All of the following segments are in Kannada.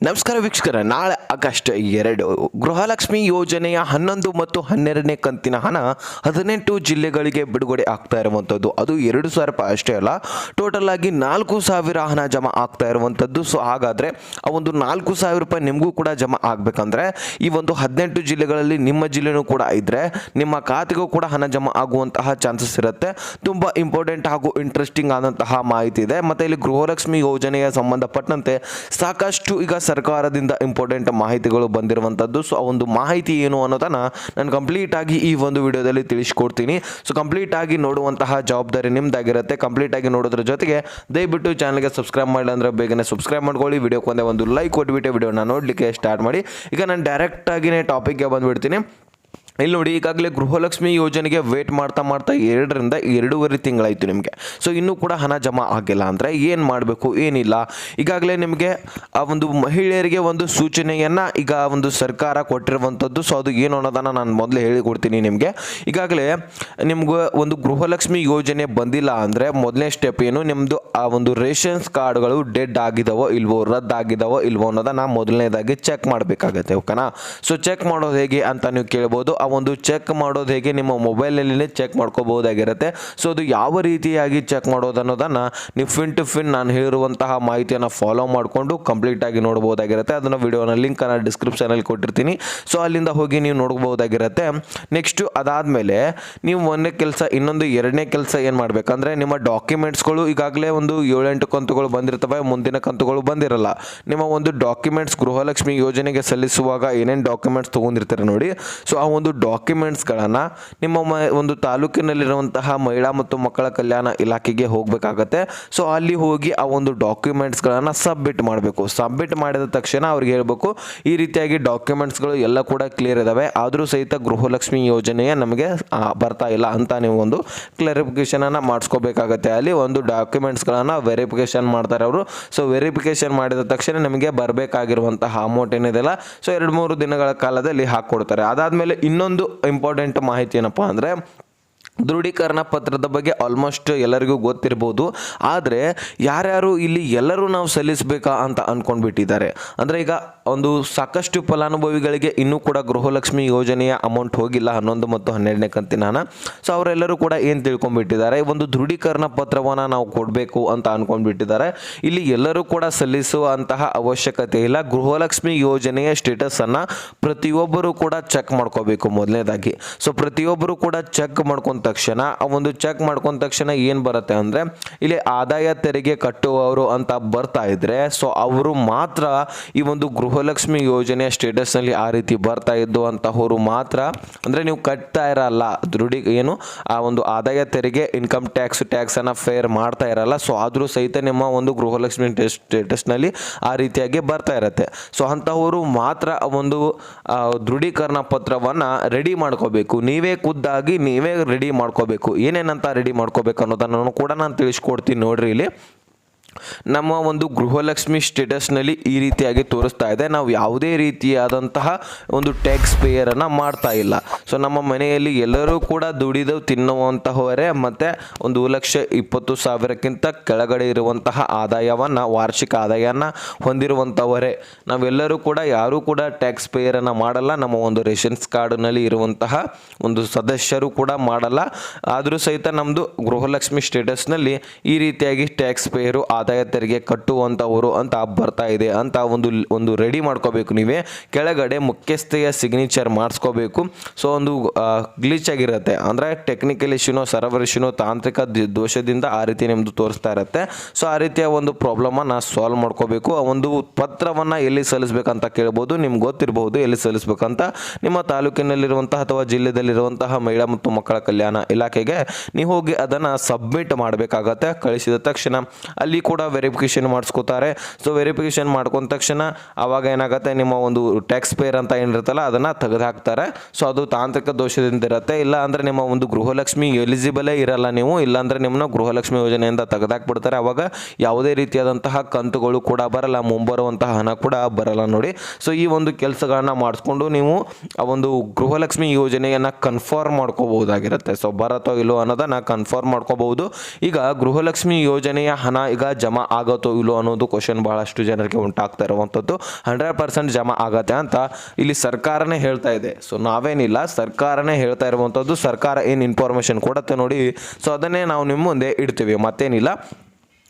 ನಮಸ್ಕಾರ ವೀಕ್ಷಕರ, ನಾಳೆ ಆಗಸ್ಟ್ 2 ಗೃಹಲಕ್ಷ್ಮಿ ಯೋಜನೆಯ 11 ಮತ್ತು 12ನೇ ಕಂತಿನ ಹಣ 18 ಜಿಲ್ಲೆಗಳಿಗೆ ಬಿಡುಗಡೆ ಆಗ್ತಾ ಇರುವಂಥದ್ದು. ಅದು 2,000 ರೂಪಾಯಿ ಅಷ್ಟೇ ಅಲ್ಲ, ಟೋಟಲ್ ಆಗಿ 4,000 ಹಣ ಜಮಾ ಆಗ್ತಾ ಇರುವಂಥದ್ದು. ಸೊ ಹಾಗಾದರೆ ಆ ಒಂದು 4,000 ರೂಪಾಯಿ ನಿಮಗೂ ಕೂಡ ಜಮಾ ಆಗಬೇಕಂದ್ರೆ ಈ ಒಂದು 18 ಜಿಲ್ಲೆಗಳಲ್ಲಿ ನಿಮ್ಮ ಜಿಲ್ಲೆನೂ ಕೂಡ ಇದ್ದರೆ ನಿಮ್ಮ ಖಾತೆಗೂ ಕೂಡ ಹಣ ಜಮಾ ಆಗುವಂತಹ ಚಾನ್ಸಸ್ ಇರುತ್ತೆ. ತುಂಬ ಇಂಪಾರ್ಟೆಂಟ್ ಹಾಗೂ ಇಂಟ್ರೆಸ್ಟಿಂಗ್ ಆದಂತಹ ಮಾಹಿತಿ ಇದೆ. ಮತ್ತು ಇಲ್ಲಿ ಗೃಹಲಕ್ಷ್ಮಿ ಯೋಜನೆಯ ಸಂಬಂಧಪಟ್ಟಂತೆ ಸಾಕಷ್ಟು ಈಗ ಸರ್ಕಾರದಿಂದ ಇಂಪಾರ್ಟೆಂಟ್ ಮಾಹಿತಿಗಳು ಬಂದಿರುವಂಥದ್ದು. ಸೊ ಆ ಒಂದು ಮಾಹಿತಿ ಏನು ಅನ್ನೋದನ್ನು ನಾನು ಕಂಪ್ಲೀಟ್ ಆಗಿ ಈ ಒಂದು ವಿಡಿಯೋದಲ್ಲಿ ತಿಳಿಸ್ಕೊಡ್ತೀನಿ. ಸೊ ಕಂಪ್ಲೀಟ್ ಆಗಿ ನೋಡುವಂತಹ ಜವಾಬ್ದಾರಿ ನಿಮ್ದಾಗಿರುತ್ತೆ. ಕಂಪ್ಲೀಟ್ ಆಗಿ ನೋಡೋದ್ರ ಜೊತೆಗೆ ದಯವಿಟ್ಟು ಚಾನಲ್ಗೆ ಸಬ್ಸ್ಕ್ರೈಬ್ ಮಾಡಿಲ್ಲ ಅಂದರೆ ಬೇಗನೆ ಸಬ್ಸ್ಕ್ರೈಬ್ ಮಾಡ್ಕೊಳ್ಳಿ. ವಿಡಿಯೋಕ್ಕೆ ಒಂದು ಲೈಕ್ ಕೊಟ್ಬಿಟ್ಟು ವಿಡಿಯೋನ ನೋಡಲಿಕ್ಕೆ ಸ್ಟಾರ್ಟ್ ಮಾಡಿ. ಈಗ ನಾನು ಡೈರೆಕ್ಟ್ ಆಗಿನೇ ಟಾಪಿಕ್ಗೆ ಬಂದುಬಿಡ್ತೀನಿ. ಇಲ್ಲಿ ನೋಡಿ, ಈಗಾಗಲೇ ಗೃಹಲಕ್ಷ್ಮಿ ಯೋಜನೆಗೆ ವೇಟ್ ಮಾಡ್ತಾ 2 ರಿಂದ 2.5 ತಿಂಗಳಾಯಿತು ನಿಮಗೆ. ಸೊ ಇನ್ನೂ ಕೂಡ ಹಣ ಜಮಾ ಆಗಿಲ್ಲ ಅಂದರೆ ಏನು ಮಾಡಬೇಕು ಏನಿಲ್ಲ. ಈಗಾಗಲೇ ನಿಮಗೆ ಆ ಒಂದು ಮಹಿಳೆಯರಿಗೆ ಒಂದು ಸೂಚನೆಯನ್ನು ಈಗ ಒಂದು ಸರ್ಕಾರ ಕೊಟ್ಟಿರುವಂಥದ್ದು. ಸೊ ಅದು ಏನು ಅನ್ನೋದನ್ನು ನಾನು ಮೊದಲೇ ಹೇಳಿಕೊಡ್ತೀನಿ ನಿಮಗೆ. ಈಗಾಗಲೇ ನಿಮ್ಗೆ ಒಂದು ಗೃಹಲಕ್ಷ್ಮಿ ಯೋಜನೆ ಬಂದಿಲ್ಲ ಅಂದರೆ ಮೊದಲನೇ ಸ್ಟೆಪ್ ಏನು, ನಿಮ್ಮದು ಆ ಒಂದು ರೇಷನ್ಸ್ ಕಾರ್ಡ್ಗಳು ಡೆಡ್ ಆಗಿದಾವೋ ಇಲ್ವೋ, ರದ್ದಾಗಿದ್ದಾವೋ ಇಲ್ವೋ ಅನ್ನೋದನ್ನು ಮೊದಲನೇದಾಗಿ ಚೆಕ್ ಮಾಡಬೇಕಾಗತ್ತೆ. ಓಕೆನಾ? ಸೊ ಚೆಕ್ ಮಾಡೋದು ಹೇಗೆ ಅಂತ ನೀವು ಕೇಳ್ಬೋದು. ಆ ಒಂದು ಚೆಕ್ ಮಾಡೋದು ಹೇಗೆ, ನಿಮ್ಮ ಮೊಬೈಲಲ್ಲೇ ಚೆಕ್ ಮಾಡ್ಕೋಬಹುದಾಗಿರುತ್ತೆ. ಸೊ ಅದು ಯಾವ ರೀತಿಯಾಗಿ ಚೆಕ್ ಮಾಡೋದು ಅನ್ನೋದನ್ನು ನೀವು ಫಿನ್ ಟು ಫಿನ್ ನಾನು ಹೇಳಿರುವಂತಹ ಮಾಹಿತಿಯನ್ನು ಫಾಲೋ ಮಾಡಿಕೊಂಡು ಕಂಪ್ಲೀಟಾಗಿ ನೋಡ್ಬೋದಾಗಿರುತ್ತೆ. ಅದನ್ನು ವಿಡಿಯೋನ ಲಿಂಕನ್ನು ಡಿಸ್ಕ್ರಿಪ್ಷನಲ್ಲಿ ಕೊಟ್ಟಿರ್ತೀನಿ. ಸೊ ಅಲ್ಲಿಂದ ಹೋಗಿ ನೀವು ನೋಡ್ಬೋದಾಗಿರುತ್ತೆ. ನೆಕ್ಸ್ಟು ಅದಾದಮೇಲೆ ನೀವು ಒಂದನೇ ಕೆಲಸ, ಇನ್ನೊಂದು 2ನೇ ಕೆಲಸ ಏನು ಮಾಡಬೇಕಂದ್ರೆ, ನಿಮ್ಮ ಡಾಕ್ಯುಮೆಂಟ್ಸ್ಗಳು ಈಗಾಗಲೇ ಒಂದು 7-8 ಕಂತುಗಳು ಬಂದಿರ್ತವೆ, ಮುಂದಿನ ಕಂತುಗಳು ಬಂದಿರಲ್ಲ. ನಿಮ್ಮ ಒಂದು ಡಾಕ್ಯುಮೆಂಟ್ಸ್ ಗೃಹಲಕ್ಷ್ಮಿ ಯೋಜನೆಗೆ ಸಲ್ಲಿಸುವಾಗ ಏನೇನು ಡಾಕ್ಯುಮೆಂಟ್ಸ್ ತೊಗೊಂಡಿರ್ತಾರೆ ನೋಡಿ, ಸೊ ಆ ಒಂದು ಡಾಕ್ಯುಮೆಂಟ್ಸ್ಗಳನ್ನು ನಿಮ್ಮ ಒಂದು ತಾಲೂಕಿನಲ್ಲಿರುವಂತಹ ಮಹಿಳಾ ಮತ್ತು ಮಕ್ಕಳ ಕಲ್ಯಾಣ ಇಲಾಖೆಗೆ ಹೋಗಬೇಕಾಗತ್ತೆ. ಸೊ ಅಲ್ಲಿ ಹೋಗಿ ಆ ಒಂದು ಡಾಕ್ಯುಮೆಂಟ್ಸ್ಗಳನ್ನು ಸಬ್ಮಿಟ್ ಮಾಡಬೇಕು. ಸಬ್ಮಿಟ್ ಮಾಡಿದ ತಕ್ಷಣ ಅವ್ರಿಗೆ ಹೇಳಬೇಕು, ಈ ರೀತಿಯಾಗಿ ಡಾಕ್ಯುಮೆಂಟ್ಸ್ಗಳು ಎಲ್ಲ ಕೂಡ ಕ್ಲಿಯರ್ ಇದ್ದಾವೆ, ಆದರೂ ಸಹಿತ ಗೃಹಲಕ್ಷ್ಮಿ ಯೋಜನೆಯ ನಮಗೆ ಬರ್ತಾ ಇಲ್ಲ ಅಂತ ನೀವು ಒಂದು ಕ್ಲಾರಿಫಿಕೇಷನನ್ನು ಮಾಡಿಸ್ಕೋಬೇಕಾಗತ್ತೆ. ಅಲ್ಲಿ ಒಂದು ಡಾಕ್ಯುಮೆಂಟ್ಸ್ಗಳನ್ನು ವೆರಿಫಿಕೇಷನ್ ಮಾಡ್ತಾರೆ ಅವರು. ಸೊ ವೆರಿಫಿಕೇಷನ್ ಮಾಡಿದ ತಕ್ಷಣ ನಮಗೆ ಬರಬೇಕಾಗಿರುವಂತಹ ಅಮೌಂಟ್ ಏನಿದೆಯಲ್ಲ, ಸೊ 2-3 ದಿನಗಳ ಕಾಲದಲ್ಲಿ ಹಾಕ್ಕೊಡ್ತಾರೆ. ಅದಾದಮೇಲೆ ಇನ್ನೊಂದು ಇಂಪಾರ್ಟೆಂಟ್ ಮಾಹಿತಿ ಏನಪ್ಪ ಅಂದರೆ, ದೃಢೀಕರಣ ಪತ್ರದ ಬಗ್ಗೆ ಆಲ್ಮೋಸ್ಟ್ ಎಲ್ಲರಿಗೂ ಗೊತ್ತಿರ್ಬೋದು. ಆದರೆ ಯಾರ್ಯಾರು ಇಲ್ಲಿ ಎಲ್ಲರೂ ನಾವು ಸಲ್ಲಿಸಬೇಕಾ ಅಂತ ಅಂದ್ಕೊಂಡ್ಬಿಟ್ಟಿದ್ದಾರೆ. ಅಂದರೆ ಈಗ ಒಂದು ಸಾಕಷ್ಟು ಫಲಾನುಭವಿಗಳಿಗೆ ಇನ್ನೂ ಕೂಡ ಗೃಹಲಕ್ಷ್ಮಿ ಯೋಜನೆಯ ಅಮೌಂಟ್ ಹೋಗಿಲ್ಲ, 11 ಮತ್ತು 12ನೇ ಕಂತಿನ ಹಣ. ಸೊ ಅವರೆಲ್ಲರೂ ಕೂಡ ಏನು ತಿಳ್ಕೊಂಡ್ಬಿಟ್ಟಿದ್ದಾರೆ, ಒಂದು ದೃಢೀಕರಣ ಪತ್ರವನ್ನು ನಾವು ಕೊಡಬೇಕು ಅಂತ ಅಂದ್ಕೊಂಡ್ಬಿಟ್ಟಿದ್ದಾರೆ. ಇಲ್ಲಿ ಎಲ್ಲರೂ ಕೂಡ ಸಲ್ಲಿಸುವಂತಹ ಅವಶ್ಯಕತೆ ಇಲ್ಲ. ಗೃಹಲಕ್ಷ್ಮಿ ಯೋಜನೆಯ ಸ್ಟೇಟಸನ್ನು ಪ್ರತಿಯೊಬ್ಬರು ಕೂಡ ಚೆಕ್ ಮಾಡ್ಕೋಬೇಕು ಮೊದಲನೇದಾಗಿ. ಸೊ ಪ್ರತಿಯೊಬ್ಬರು ಕೂಡ ಚೆಕ್ ಮಾಡ್ಕೊಂಡ ತಕ್ಷಣ, ಆ ಒಂದು ಚೆಕ್ ಮಾಡ್ಕೊಂಡ ತಕ್ಷಣ ಏನು ಬರುತ್ತೆ ಅಂದರೆ, ಇಲ್ಲಿ ಆದಾಯ ತೆರಿಗೆ ಕಟ್ಟುವವರು ಅಂತ ಬರ್ತಾ ಇದ್ರೆ, ಸೊ ಅವರು ಮಾತ್ರ ಈ ಒಂದು ಗೃಹಲಕ್ಷ್ಮಿ ಯೋಜನೆಯ ಸ್ಟೇಟಸ್ನಲ್ಲಿ ಆ ರೀತಿ ಬರ್ತಾ ಇದ್ದು ಅಂತವರು ಮಾತ್ರ, ಅಂದರೆ ನೀವು ಕಟ್ತಾ ಇರಲ್ಲ ಏನು ಆ ಒಂದು ಆದಾಯ ತೆರಿಗೆ, ಇನ್ಕಮ್ ಟ್ಯಾಕ್ಸನ್ನು ಫೇರ್ ಮಾಡ್ತಾ ಇರಲ್ಲ. ಸೊ ಆದರೂ ಸಹಿತ ನಿಮ್ಮ ಒಂದು ಗೃಹಲಕ್ಷ್ಮಿ ಸ್ಟೇಟಸ್ನಲ್ಲಿ ಆ ರೀತಿಯಾಗಿ ಬರ್ತಾ ಇರುತ್ತೆ. ಸೊ ಅಂಥವರು ಮಾತ್ರ ಒಂದು ದೃಢೀಕರಣ ಪತ್ರವನ್ನು ರೆಡಿ ಮಾಡ್ಕೋಬೇಕು. ನೀವೇ ಖುದ್ದಾಗಿ ನೀವೇ ರೆಡಿ ಮಾಡ್ಕೋಬೇಕು. ಏನೇನಂತ ರೆಡಿ ಮಾಡ್ಕೋಬೇಕು ಅನ್ನೋದನ್ನು ಕೂಡ ನಾನು ತಿಳಿಸ್ಕೊಡ್ತೀನಿ ನೋಡ್ರಿ. ಇಲ್ಲಿ ನಮ್ಮ ಒಂದು ಗೃಹಲಕ್ಷ್ಮಿ ಸ್ಟೇಟಸ್ನಲ್ಲಿ ಈ ರೀತಿಯಾಗಿ ತೋರಿಸ್ತಾ ಇದೆ, ನಾವು ಯಾವುದೇ ರೀತಿಯಾದಂತಹ ಒಂದು ಟ್ಯಾಕ್ಸ್ ಪೇಯರನ್ನು ಮಾಡ್ತಾ ಇಲ್ಲ. ಸೊ ನಮ್ಮ ಮನೆಯಲ್ಲಿ ಎಲ್ಲರೂ ಕೂಡ ದುಡಿದು ತಿನ್ನುವಂತಹವರೇ ಮತ್ತು 1,20,000ಕ್ಕಿಂತ ಕೆಳಗಡೆ ಇರುವಂತಹ ಆದಾಯವನ್ನು, ವಾರ್ಷಿಕ ಆದಾಯನ ಹೊಂದಿರುವಂಥವರೇ ನಾವೆಲ್ಲರೂ ಕೂಡ. ಯಾರೂ ಕೂಡ ಟ್ಯಾಕ್ಸ್ ಪೇಯರನ್ನು ಮಾಡಲ್ಲ. ನಮ್ಮ ಒಂದು ರೇಷನ್ಸ್ ಕಾರ್ಡ್ನಲ್ಲಿ ಇರುವಂತಹ ಒಂದು ಸದಸ್ಯರು ಕೂಡ ಮಾಡಲ್ಲ. ಆದರೂ ಸಹಿತ ನಮ್ಮದು ಗೃಹಲಕ್ಷ್ಮಿ ಸ್ಟೇಟಸ್ನಲ್ಲಿ ಈ ರೀತಿಯಾಗಿ ಟ್ಯಾಕ್ಸ್ ಪೇಯರು, ಆದಾಯ ತೆರಿಗೆ ಕಟ್ಟುವಂಥವರು ಅಂತ ಬರ್ತಾ ಇದೆ ಅಂತ ಒಂದು ರೆಡಿ ಮಾಡ್ಕೋಬೇಕು. ನೀವೇ ಕೆಳಗಡೆ ಮುಖ್ಯಸ್ಥೆಯ ಸಿಗ್ನೇಚರ್ ಮಾಡಿಸ್ಕೋಬೇಕು. ಸೊ ಒಂದು ಗ್ಲಿಚ್ ಆಗಿರುತ್ತೆ, ಅಂದರೆ ಟೆಕ್ನಿಕಲ್ ಇಶ್ಯೂನೋ ಸರ್ವರ್ ಇಶ್ಯೂನೋ ತಾಂತ್ರಿಕ ದೋಷದಿಂದ ಆ ರೀತಿ ನಿಮ್ಮದು ತೋರಿಸ್ತಾ ಇರುತ್ತೆ. ಸೊ ಆ ರೀತಿಯ ಒಂದು ಪ್ರಾಬ್ಲಮನ್ನು ಸಾಲ್ವ್ ಮಾಡ್ಕೋಬೇಕು. ಆ ಒಂದು ಪತ್ರವನ್ನು ಎಲ್ಲಿ ಸಲ್ಲಿಸಬೇಕಂತ ಕೇಳ್ಬೋದು. ನಿಮ್ಗೆ ಗೊತ್ತಿರಬಹುದು ಎಲ್ಲಿ ಸಲ್ಲಿಸಬೇಕಂತ. ನಿಮ್ಮ ತಾಲೂಕಿನಲ್ಲಿರುವಂತಹ ಅಥವಾ ಜಿಲ್ಲೆಯಲ್ಲಿರುವಂತಹ ಮಹಿಳಾ ಮತ್ತು ಮಕ್ಕಳ ಕಲ್ಯಾಣ ಇಲಾಖೆಗೆ ನೀವು ಹೋಗಿ ಅದನ್ನು ಸಬ್ಮಿಟ್ ಮಾಡಬೇಕಾಗತ್ತೆ. ಕಳಿಸಿದ ತಕ್ಷಣ ಅಲ್ಲಿ ಕೂಡ ವೆರಿಫಿಕೇಷನ್ ಮಾಡಿಸ್ಕೋತಾರೆ. ಸೊ ವೆರಿಫಿಕೇಷನ್ ಮಾಡ್ಕೊಂಡ ತಕ್ಷಣ ಆವಾಗ ಏನಾಗುತ್ತೆ, ನಿಮ್ಮ ಒಂದು ಟ್ಯಾಕ್ಸ್ ಪೇಯರ್ ಅಂತ ಏನಿರುತ್ತಲ್ಲ ಅದನ್ನು ತೆಗೆದುಹಾಕ್ತಾರೆ. ಸೊ ಅದು ತಾಂತ್ರಿಕ ದೋಷದಿಂದ ಇರುತ್ತೆ. ಇಲ್ಲ ಅಂದರೆ ನಿಮ್ಮ ಒಂದು ಗೃಹಲಕ್ಷ್ಮಿ ಎಲಿಜಿಬಲೇ ಇರಲ್ಲ ನೀವು, ಇಲ್ಲಾಂದರೆ ನಿಮ್ಮನ್ನ ಗೃಹಲಕ್ಷ್ಮಿ ಯೋಜನೆಯಿಂದ ತೆಗೆದುಹಾಕ್ಬಿಡ್ತಾರೆ. ಆವಾಗ ಯಾವುದೇ ರೀತಿಯಾದಂತಹ ಕಂತುಗಳು ಕೂಡ ಬರಲ್ಲ, ಮುಂಬರುವಂತಹ ಹಣ ಕೂಡ ಬರಲ್ಲ ನೋಡಿ. ಸೊ ಈ ಒಂದು ಕೆಲಸಗಳನ್ನ ಮಾಡಿಸ್ಕೊಂಡು ನೀವು ಆ ಒಂದು ಗೃಹಲಕ್ಷ್ಮಿ ಯೋಜನೆಯನ್ನು ಕನ್ಫರ್ಮ್ ಮಾಡ್ಕೋಬಹುದಾಗಿರುತ್ತೆ. ಸೊ ಬರತ್ತೋ ಇಲ್ಲೋ ಅನ್ನೋದನ್ನು ಕನ್ಫರ್ಮ್ ಮಾಡ್ಕೋಬಹುದು. ಈಗ ಗೃಹಲಕ್ಷ್ಮಿ ಯೋಜನೆಯ ಹಣ ಈಗ ಜಮಾ ಆಗುತ್ತೋ ಇಲ್ಲೋ ಅನ್ನೋದು ಕ್ವಶನ್ ಬಹಳಷ್ಟು ಜನರಿಗೆ ಉಂಟಾಗ್ತಾ ಇರುವಂಥದ್ದು. 100% ಜಮಾ ಆಗತ್ತೆ ಅಂತ ಇಲ್ಲಿ ಸರ್ಕಾರನೇ ಹೇಳ್ತಾ ಇದೆ. ಸೊ ನಾವೇನಿಲ್ಲ, ಸರ್ಕಾರನೇ ಹೇಳ್ತಾ ಇರುವಂಥದ್ದು. ಸರ್ಕಾರ ಏನು ಇನ್ಫಾರ್ಮೇಷನ್ ಕೊಡುತ್ತೆ ನೋಡಿ, ಸೊ ಅದನ್ನೇ ನಾವು ನಿಮ್ಮ ಮುಂದೆ ಇಡ್ತೀವಿ, ಮತ್ತೇನಿಲ್ಲ.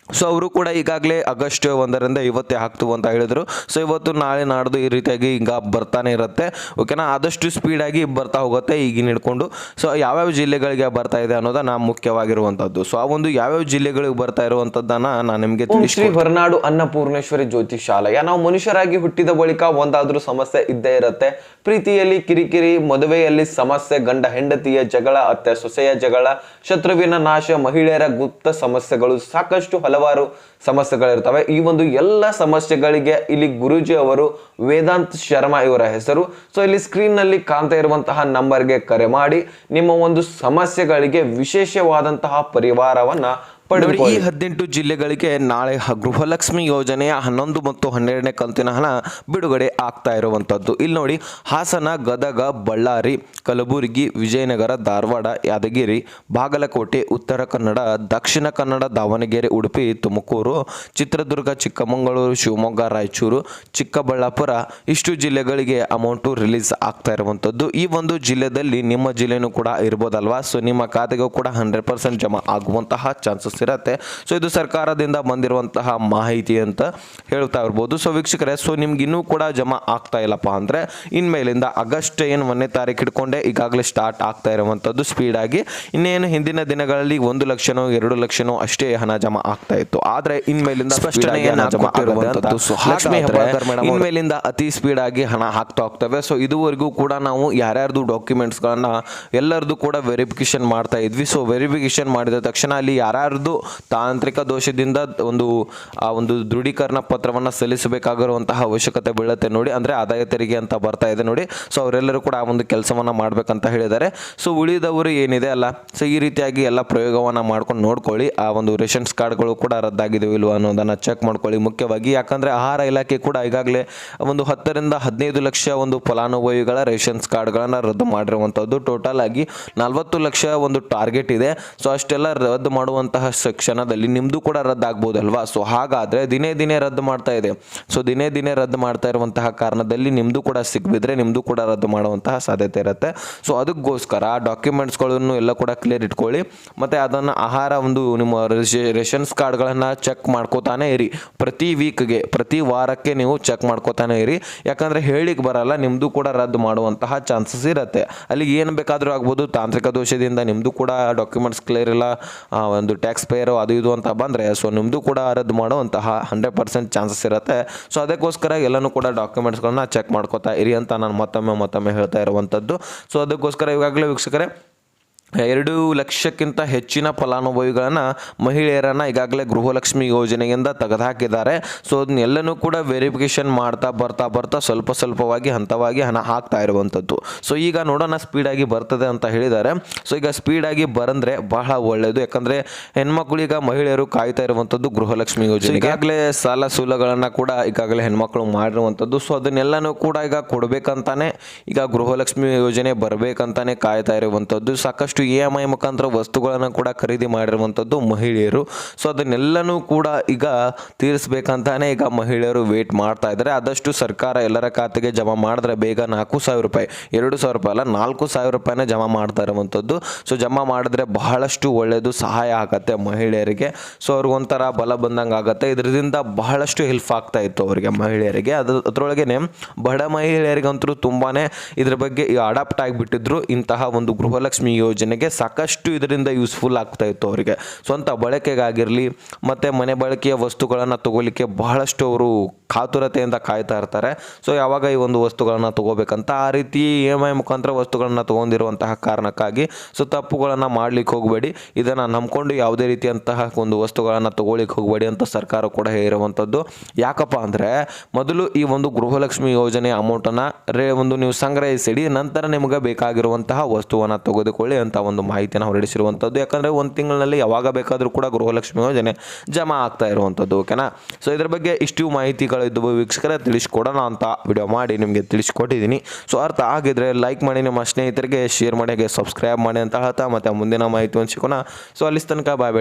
ಸೊ ಅವರು ಕೂಡ ಈಗಾಗಲೇ ಆಗಸ್ಟ್ 1ರಿಂದ ಇವತ್ತೇ ಹಾಕ್ತೀವಿ ಅಂತ ಹೇಳಿದರು. ಸೊ ಇವತ್ತು ನಾಳೆ ನಾಡ್ದು ಈ ರೀತಿಯಾಗಿ ಈಗ ಬರ್ತಾನೆ ಇರುತ್ತೆ, ಓಕೆನಾ. ಆದಷ್ಟು ಸ್ಪೀಡಾಗಿ ಬರ್ತಾ ಹೋಗುತ್ತೆ ಈಗಿನ ಹಿಡ್ಕೊಂಡು. ಸೊ ಯಾವ್ಯಾವ ಜಿಲ್ಲೆಗಳಿಗೆ ಬರ್ತಾ ಇದೆ ಅನ್ನೋದನ್ನ ಮುಖ್ಯವಾಗಿರುವಂಥದ್ದು. ಸೊ ಆ ಒಂದು ಯಾವ್ಯಾವ ಜಿಲ್ಲೆಗಳಿಗೆ ಬರ್ತಾ ಇರುವಂಥದ್ದನ್ನು ನಾನು ನಿಮಗೆ ಶ್ರೀ ಹೊರನಾಡು ಅನ್ನಪೂರ್ಣೇಶ್ವರಿ ಜ್ಯೋತಿಷಾಲಯ. ನಾವು ಮನುಷ್ಯರಾಗಿ ಹುಟ್ಟಿದ ಬಳಿಕ ಒಂದಾದ್ರೂ ಸಮಸ್ಯೆ ಇದ್ದೇ ಇರುತ್ತೆ. ಪ್ರೀತಿಯಲ್ಲಿ ಕಿರಿಕಿರಿ, ಮದುವೆಯಲ್ಲಿ ಸಮಸ್ಯೆ, ಗಂಡ ಹೆಂಡತಿಯ ಜಗಳ, ಅತ್ತೆ ಸೊಸೆಯ ಜಗಳ, ಶತ್ರುವಿನ ನಾಶ, ಮಹಿಳೆಯರ ಗುಪ್ತ ಸಮಸ್ಯೆಗಳು, ಸಾಕಷ್ಟು ಹಲವಾರು ಸಮಸ್ಯೆಗಳಿರ್ತವೆ. ಈ ಒಂದು ಎಲ್ಲ ಸಮಸ್ಯೆಗಳಿಗೆ ಇಲ್ಲಿ ಗುರೂಜಿ ಅವರು, ವೇದಾಂತ್ ಶರ್ಮಾ ಇವರ ಹೆಸರು. ಸೊ ಇಲ್ಲಿ ಸ್ಕ್ರೀನ್ ನಲ್ಲಿ ಕಾಣ್ತಾ ಇರುವಂತಹ ನಂಬರ್ಗೆ ಕರೆ ಮಾಡಿ ನಿಮ್ಮ ಒಂದು ಸಮಸ್ಯೆಗಳಿಗೆ ವಿಶೇಷವಾದಂತಹ ಪರಿಹಾರವನ್ನ ನೋಡಿ. ಈ 18 ಜಿಲ್ಲೆಗಳಿಗೆ ನಾಳೆ ಗೃಹಲಕ್ಷ್ಮಿ ಯೋಜನೆಯ 11 ಮತ್ತು 12ನೇ ಕಂತಿನ ಹಣ ಬಿಡುಗಡೆ ಆಗ್ತಾ ಇರುವಂಥದ್ದು. ಇಲ್ಲಿ ನೋಡಿ, ಹಾಸನ, ಗದಗ, ಬಳ್ಳಾರಿ, ಕಲಬುರಗಿ, ವಿಜಯನಗರ, ಧಾರವಾಡ, ಯಾದಗಿರಿ, ಬಾಗಲಕೋಟೆ, ಉತ್ತರ ಕನ್ನಡ, ದಕ್ಷಿಣ ಕನ್ನಡ, ದಾವಣಗೆರೆ, ಉಡುಪಿ, ತುಮಕೂರು, ಚಿತ್ರದುರ್ಗ, ಚಿಕ್ಕಮಗಳೂರು, ಶಿವಮೊಗ್ಗ, ರಾಯಚೂರು, ಚಿಕ್ಕಬಳ್ಳಾಪುರ, ಇಷ್ಟು ಜಿಲ್ಲೆಗಳಿಗೆ ಅಮೌಂಟು ರಿಲೀಸ್ ಆಗ್ತಾ ಇರುವಂಥದ್ದು. ಈ ಒಂದು ಜಿಲ್ಲೆಯಲ್ಲಿ ನಿಮ್ಮ ಜಿಲ್ಲೆನೂ ಕೂಡ ಇರ್ಬೋದಲ್ವಾ. ಸೊ ನಿಮ್ಮ ಖಾತೆಗೂ ಕೂಡ 100% ಜಮಾ ಆಗುವಂತಹ ಚಾನ್ಸಸ್ ಇರುತ್ತೆ. ಸೊ ಇದು ಸರ್ಕಾರದಿಂದ ಬಂದಿರುವಂತಹ ಮಾಹಿತಿ ಅಂತ ಹೇಳ್ತಾ ಇರ್ಬೋದು. ಸೊ ವೀಕ್ಷಕರೇ, ಸೊ ನಿಮ್ಗೆ ಇನ್ನೂ ಕೂಡ ಜಮಾ ಆಗ್ತಾ ಇಲ್ಲಪ್ಪ ಅಂದರೆ ಇನ್ಮೇಲಿಂದ ಆಗಸ್ಟ್ 1ನೇ ತಾರೀಕು ಹಿಡ್ಕೊಂಡೆ ಈಗಾಗಲೇ ಸ್ಟಾರ್ಟ್ ಆಗ್ತಾ ಇರುವಂಥದ್ದು ಸ್ಪೀಡಾಗಿ. ಇನ್ನೇನು ಹಿಂದಿನ ದಿನಗಳಲ್ಲಿ 1 ಲಕ್ಷನೋ 2 ಲಕ್ಷನೋ ಅಷ್ಟೇ ಹಣ ಜಮಾ ಆಗ್ತಾ ಇತ್ತು. ಆದರೆ ಇನ್ಮೇಲಿಂದ ಇನ್ಮೇಲಿಂದ ಅತಿ ಸ್ಪೀಡಾಗಿ ಹಣ ಹಾಕ್ತಾ ಹೋಗ್ತವೆ. ಸೊ ಇದುವರೆಗೂ ಕೂಡ ನಾವು ಯಾರ್ಯಾರ್ದು ಡಾಕ್ಯುಮೆಂಟ್ಸ್ಗಳನ್ನ ಎಲ್ಲರದು ಕೂಡ ವೆರಿಫಿಕೇಶನ್ ಮಾಡ್ತಾ ಇದ್ವಿ. ಸೊ ವೆರಿಫಿಕೇಶನ್ ಮಾಡಿದ ತಕ್ಷಣ ಅಲ್ಲಿ ಯಾರ್ಯಾರ್ದು ತಾಂತ್ರಿಕ ದೋಷದಿಂದ ಒಂದು ದೃಢೀಕರಣ ಪತ್ರವನ್ನು ಸಲ್ಲಿಸಬೇಕಾಗಿರುವಂತಹ ಅವಶ್ಯಕತೆ ಬೀಳುತ್ತೆ ನೋಡಿ. ಅಂದರೆ ಆದಾಯ ತೆರಿಗೆ ಅಂತ ಬರ್ತಾ ಇದೆ ನೋಡಿ. ಸೊ ಅವರೆಲ್ಲರೂ ಕೂಡ ಆ ಒಂದು ಕೆಲಸವನ್ನು ಮಾಡಬೇಕಂತ ಹೇಳಿದ್ದಾರೆ. ಸೊ ಉಳಿದವರು ಏನಿದೆ ಅಲ್ಲ, ಸೊ ಈ ರೀತಿಯಾಗಿ ಎಲ್ಲ ಪ್ರಯೋಗವನ್ನು ಮಾಡ್ಕೊಂಡು ನೋಡ್ಕೊಳ್ಳಿ. ಆ ಒಂದು ರೇಷನ್ಸ್ ಕಾರ್ಡ್ಗಳು ಕೂಡ ರದ್ದಾಗಿದೆಯೋ ಇಲ್ವೋ ಅನ್ನೋದನ್ನು ಚೆಕ್ ಮಾಡ್ಕೊಳ್ಳಿ ಮುಖ್ಯವಾಗಿ. ಯಾಕಂದರೆ ಆಹಾರ ಇಲಾಖೆ ಕೂಡ ಈಗಾಗಲೇ ಒಂದು 10ರಿಂದ 15 ಲಕ್ಷ ಒಂದು ಫಲಾನುಭವಿಗಳ ರೇಷನ್ಸ್ ಕಾರ್ಡ್ಗಳನ್ನು ರದ್ದು ಮಾಡಿರುವಂಥದ್ದು. ಟೋಟಲ್ ಆಗಿ 40 ಲಕ್ಷ ಒಂದು ಟಾರ್ಗೆಟ್ ಇದೆ. ಸೊ ಅಷ್ಟೆಲ್ಲ ರದ್ದು ಮಾಡುವಂತಹ ಕ್ಷಣದಲ್ಲಿ ನಿಮ್ಮದು ಕೂಡ ರದ್ದಾಗ್ಬೋದಲ್ವಾ. ಸೊ ಹಾಗಾದರೆ ದಿನೇ ದಿನೇ ರದ್ದು ಮಾಡ್ತಾ ಇದೆ. ಸೊ ದಿನೇ ದಿನೇ ರದ್ದು ಮಾಡ್ತಾ ಇರುವಂತಹ ಕಾರಣದಲ್ಲಿ ನಿಮ್ಮದು ಕೂಡ ಸಿಕ್ಬಿದ್ರೆ ನಿಮ್ಮದು ಕೂಡ ರದ್ದು ಮಾಡುವಂತಹ ಸಾಧ್ಯತೆ ಇರುತ್ತೆ. ಸೊ ಅದಕ್ಕೋಸ್ಕರ ಡಾಕ್ಯುಮೆಂಟ್ಸ್ಗಳನ್ನು ಎಲ್ಲ ಕೂಡ ಕ್ಲಿಯರ್ ಇಟ್ಕೊಳ್ಳಿ. ಮತ್ತು ಅದನ್ನು ಆಹಾರ ಒಂದು ನಿಮ್ಮ ರೇಷನ್ಸ್ ಕಾರ್ಡ್ಗಳನ್ನು ಚೆಕ್ ಮಾಡ್ಕೋತಾನೆ ಇರಿ. ಪ್ರತಿ ವೀಕ್ಗೆ, ಪ್ರತಿ ವಾರಕ್ಕೆ ನೀವು ಚೆಕ್ ಮಾಡ್ಕೋತಾನೆ ಇರಿ. ಯಾಕಂದರೆ ಹೇಳಿಕ್ಕೆ ಬರಲ್ಲ, ನಿಮ್ಮದು ಕೂಡ ರದ್ದು ಮಾಡುವಂತಹ ಚಾನ್ಸಸ್ ಇರುತ್ತೆ. ಅಲ್ಲಿಗೆ ಏನು ಬೇಕಾದರೂ ಆಗ್ಬೋದು. ತಾಂತ್ರಿಕ ದೋಷದಿಂದ ನಿಮ್ಮದು ಕೂಡ ಡಾಕ್ಯುಮೆಂಟ್ಸ್ ಕ್ಲಿಯರ್ ಇಲ್ಲ, ಒಂದು ಟ್ಯಾಕ್ಸ್ ಪೇಯರು ಅದು ಇದು ಅಂತ ಬಂದರೆ ಸೊ ನಿಮ್ಮದು ಕೂಡ ರದ್ದು ಮಾಡುವಂತಹ 100% ಚಾನ್ಸಸ್ ಇರುತ್ತೆ. ಸೊ ಅದಕ್ಕೋಸ್ಕರ ಎಲ್ಲನೂ ಕೂಡ ಡಾಕ್ಯುಮೆಂಟ್ಸ್ಗಳನ್ನ ಚೆಕ್ ಮಾಡ್ಕೋತಾ ಇರಿ ಅಂತ ನಾನು ಮತ್ತೊಮ್ಮೆ ಹೇಳ್ತಾ ಇರುವಂಥದ್ದು. ಸೊ ಅದಕ್ಕೋಸ್ಕರ ಈಗಾಗಲೇ ವೀಕ್ಷಕರೇ 2 ಲಕ್ಷಕ್ಕಿಂತ ಹೆಚ್ಚಿನ ಫಲಾನುಭವಿಗಳನ್ನು ಮಹಿಳೆಯರನ್ನು ಈಗಾಗಲೇ ಗೃಹಲಕ್ಷ್ಮಿ ಯೋಜನೆಯಿಂದ ತೆಗೆದುಹಾಕಿದ್ದಾರೆ. ಸೊ ಅದನ್ನೆಲ್ಲನೂ ಕೂಡ ವೆರಿಫಿಕೇಷನ್ ಮಾಡ್ತಾ ಬರ್ತಾ ಸ್ವಲ್ಪವಾಗಿ ಹಂತವಾಗಿ ಹಣ ಹಾಕ್ತಾ ಇರುವಂಥದ್ದು. ಸೊ ಈಗ ನೋಡೋಣ ಸ್ಪೀಡಾಗಿ ಬರ್ತದೆ ಅಂತ ಹೇಳಿದ್ದಾರೆ. ಸೊ ಈಗ ಸ್ಪೀಡಾಗಿ ಬಂದರೆ ಬಹಳ ಒಳ್ಳೆಯದು. ಯಾಕಂದರೆ ಹೆಣ್ಮಕ್ಳು ಮಹಿಳೆಯರು ಕಾಯ್ತಾ ಇರುವಂಥದ್ದು ಗೃಹಲಕ್ಷ್ಮಿ ಯೋಜನೆ. ಈಗಾಗಲೇ ಸಾಲ ಸೂಲಗಳನ್ನು ಕೂಡ ಈಗಾಗಲೇ ಹೆಣ್ಮಕ್ಳು ಮಾಡಿರುವಂಥದ್ದು. ಸೊ ಅದನ್ನೆಲ್ಲನೂ ಕೂಡ ಈಗ ಕೊಡಬೇಕಂತಾನೆ ಈಗ ಗೃಹಲಕ್ಷ್ಮಿ ಯೋಜನೆ ಬರಬೇಕಂತಾನೆ ಕಾಯ್ತಾ ಇರುವಂಥದ್ದು. ಸಾಕಷ್ಟು EMI ಮುಖಾಂತರ ವಸ್ತುಗಳನ್ನು ಕೂಡ ಖರೀದಿ ಮಾಡಿರುವಂಥದ್ದು ಮಹಿಳೆಯರು. ಸೊ ಅದನ್ನೆಲ್ಲನೂ ಕೂಡ ಈಗ ತೀರಿಸಬೇಕಂತಾನೆ ಈಗ ಮಹಿಳೆಯರು ವೇಟ್ ಮಾಡ್ತಾ ಇದ್ದಾರೆ. ಆದಷ್ಟು ಸರ್ಕಾರ ಎಲ್ಲರ ಖಾತೆಗೆ ಜಮಾ ಮಾಡಿದ್ರೆ ಬೇಗ 4,000 ರೂಪಾಯಿ, 2,000 ರೂಪಾಯಿ ಅಲ್ಲ 4,000 ರೂಪಾಯಿನ ಜಮಾ ಮಾಡ್ತಾ ಇರುವಂಥದ್ದು. ಸೊ ಜಮಾ ಮಾಡಿದ್ರೆ ಬಹಳಷ್ಟು ಒಳ್ಳೆಯದು, ಸಹಾಯ ಆಗುತ್ತೆ ಮಹಿಳೆಯರಿಗೆ. ಸೊ ಅವ್ರಿಗೊಂಥರ ಬಲ ಬಂದಂಗೆ ಆಗುತ್ತೆ. ಇದರಿಂದ ಬಹಳಷ್ಟು ಹೆಲ್ಪ್ ಆಗ್ತಾ ಇತ್ತು ಅವರಿಗೆ ಮಹಿಳೆಯರಿಗೆ. ಅದರೊಳಗೆ ಬಡ ಮಹಿಳೆಯರಿಗಂತೂ ತುಂಬಾ ಇದ್ರ ಬಗ್ಗೆ ಅಡಾಪ್ಟ್ ಆಗಿಬಿಟ್ಟಿದ್ರು. ಇಂತಹ ಒಂದು ಗೃಹಲಕ್ಷ್ಮಿ ಯೋಜನೆಗೆ ಸಾಕಷ್ಟು ಇದರಿಂದ ಯೂಸ್ಫುಲ್ ಆಗ್ತಾ ಇತ್ತು ಅವರಿಗೆ. ಸ್ವಂತ ಬಳಕೆಗಾಗಿರಲಿ ಮತ್ತು ಮನೆ ಬಳಕೆಯ ವಸ್ತುಗಳನ್ನು ತಗೋಲಿಕ್ಕೆ ಬಹಳಷ್ಟು ಅವರು ಕಾತುರತೆಯಿಂದ ಕಾಯ್ತಾ ಇರ್ತಾರೆ. ಸೊ ಯಾವಾಗ ಈ ಒಂದು ವಸ್ತುಗಳನ್ನು ತಗೋಬೇಕಂತ ಆ ರೀತಿ EMI ಮುಖಾಂತರ ವಸ್ತುಗಳನ್ನು ತೊಗೊಂಡಿರುವಂತಹ ಕಾರಣಕ್ಕಾಗಿ ಸೊ ತಪ್ಪುಗಳನ್ನು ಮಾಡ್ಲಿಕ್ಕೆ ಹೋಗಬೇಡಿ. ಇದನ್ನು ನಂಬ್ಕೊಂಡು ಯಾವುದೇ ರೀತಿಯಂತಹ ಒಂದು ವಸ್ತುಗಳನ್ನು ತಗೊಳ್ಳಿಕ್ಕೆ ಹೋಗಬೇಡಿ ಅಂತ ಸರ್ಕಾರ ಕೂಡ ಹೇಳಿರುವಂಥದ್ದು. ಯಾಕಪ್ಪ ಅಂದರೆ ಮೊದಲು ಈ ಒಂದು ಗೃಹಲಕ್ಷ್ಮಿ ಯೋಜನೆ ಅಮೌಂಟನ್ನು ಒಂದು ನೀವು ಸಂಗ್ರಹಿಸಿಡಿ, ನಂತರ ನಿಮಗೆ ಬೇಕಾಗಿರುವಂತಹ ವಸ್ತುವನ್ನು ತೆಗೆದುಕೊಳ್ಳಿ ಅಂತ ಒಂದು ಮಾಹಿತಿಯನ್ನು ಹೊರಡಿಸಿರುವಂಥದ್ದು. ಯಾಕಂದರೆ ಒಂದು ತಿಂಗಳಿನಲ್ಲಿ ಯಾವಾಗ ಬೇಕಾದರೂ ಕೂಡ ಗೃಹಲಕ್ಷ್ಮಿ ಯೋಜನೆ ಜಮಾ ಆಗ್ತಾ ಇರುವಂಥದ್ದು. ಓಕೆನಾ. ಸೊ ಇದ್ರ ಬಗ್ಗೆ ಇಷ್ಟು ಮಾಹಿತಿಗಳಿದ್ದವು ವೀಕ್ಷಕರೇ, ತಿಳಿಸ್ಕೊಡೋಣ ಅಂತ ವಿಡಿಯೋ ಮಾಡಿ ನಿಮಗೆ ತಿಳಿಸ್ಕೊಟ್ಟಿದ್ದೀನಿ. ಸೊ ಅರ್ಥ ಆಗಿದ್ರೆ ಲೈಕ್ ಮಾಡಿ, ನಿಮ್ಮ ಸ್ನೇಹಿತರಿಗೆ ಶೇರ್ ಮಾಡಿ, ಹಾಗೆ ಸಬ್ಸ್ಕ್ರೈಬ್ ಮಾಡಿ ಅಂತ ಹೇಳ್ತಾ ಮತ್ತೆ ಮುಂದಿನ ಮಾಹಿತಿಯನ್ನು ಸಿಗೋಣ. ಸೊ ಅಲ್ಲಿ ತನಕ ಬಾಯ್.